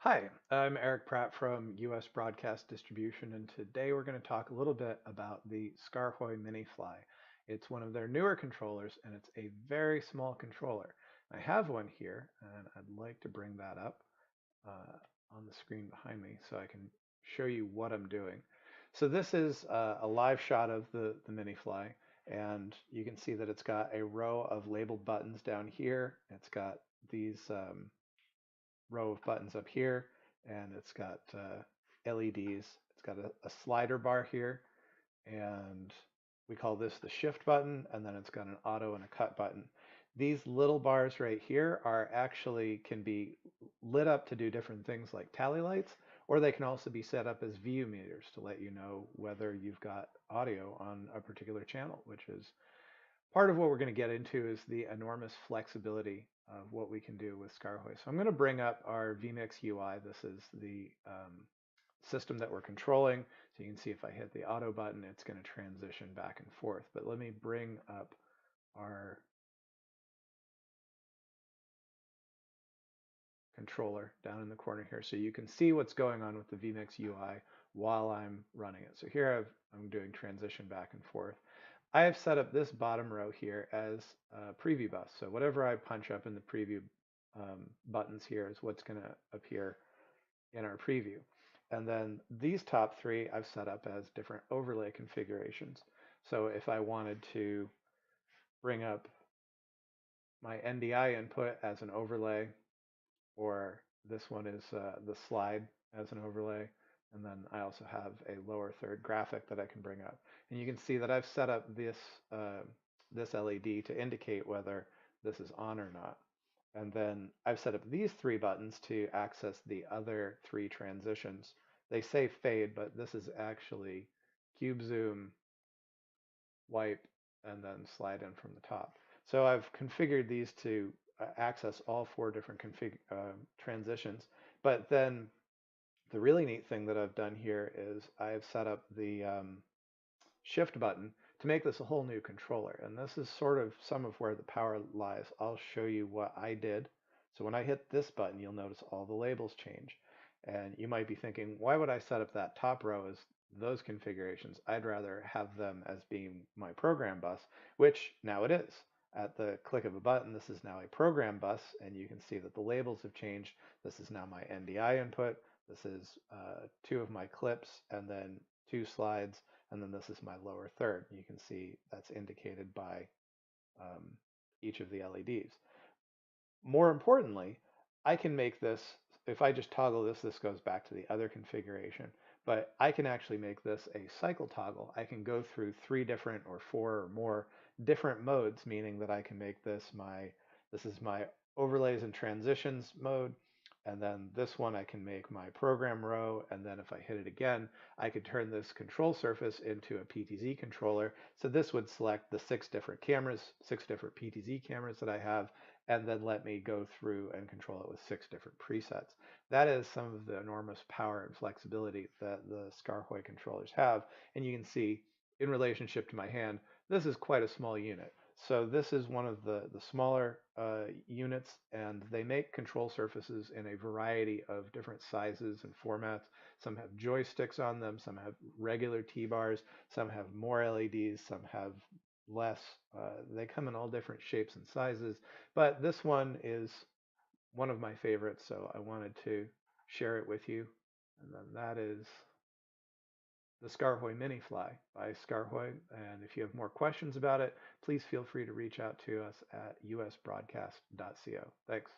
Hi, I'm Eric Pratt from US Broadcast Distribution, and today we're going to talk a little bit about the Skaarhoj Mini Fly. It's one of their newer controllers, and it's a very small controller. I have one here, and I'd like to bring that up on the screen behind me so I can show you what I'm doing. So this is a live shot of the Mini Fly, and you can see that it's got a row of labeled buttons down here. It's got these row of buttons up here, and it's got LEDs. It's got a slider bar here, and we call this the shift button, and then it's got an auto and a cut button. These little bars right here are actually can be lit up to do different things like tally lights, or they can also be set up as VU meters to let you know whether you've got audio on a particular channel, which is part of what we're going to get into is the enormous flexibility of what we can do with Skaarhoj. So I'm going to bring up our vMix UI. This is the system that we're controlling. So you can see if I hit the auto button, it's going to transition back and forth. But let me bring up our controller down in the corner here so you can see what's going on with the vMix UI while I'm running it. So here I'm doing transition back and forth. I have set up this bottom row here as a preview bus. So whatever I punch up in the preview buttons here is what's going to appear in our preview. And then these top three I've set up as different overlay configurations. So if I wanted to bring up my NDI input as an overlay, or this one is the slide as an overlay, and then I also have a lower third graphic that I can bring up. And you can see that I've set up this LED to indicate whether this is on or not. And then I've set up these three buttons to access the other three transitions. They say fade, but this is actually cube zoom, wipe, and then slide in from the top. So I've configured these to access all four different transitions. But then the really neat thing that I've done here is I've set up the shift button to make this a whole new controller. And this is sort of some of where the power lies. I'll show you what I did. So when I hit this button, you'll notice all the labels change. And you might be thinking, why would I set up that top row as those configurations? I'd rather have them as being my program bus, which now it is. At the click of a button, this is now a program bus, and you can see that the labels have changed. This is now my NDI input. This is two of my clips, and then two slides, and then this is my lower third. You can see that's indicated by um, each of the LEDs. More importantly, I can make this, if I just toggle this, this goes back to the other configuration, but I can actually make this a cycle toggle. I can go through three different or four or more different modes, meaning that I can make this is my overlays and transitions mode. And then this one I can make my program row, and then if I hit it again, I could turn this control surface into a PTZ controller. So this would select the six different cameras, six different PTZ cameras that I have, and then let me go through and control it with six different presets. That is some of the enormous power and flexibility that the Skaarhoj controllers have. And you can see in relationship to my hand, this is quite a small unit. So this is one of the smaller units, and they make control surfaces in a variety of different sizes and formats. Some have joysticks on them, some have regular T-bars, some have more LEDs, some have less. They come in all different shapes and sizes, but this one is one of my favorites, so I wanted to share it with you. And then that is the Skaarhoj Mini Fly by Skaarhoj. And if you have more questions about it, please feel free to reach out to us at usbroadcast.co. Thanks.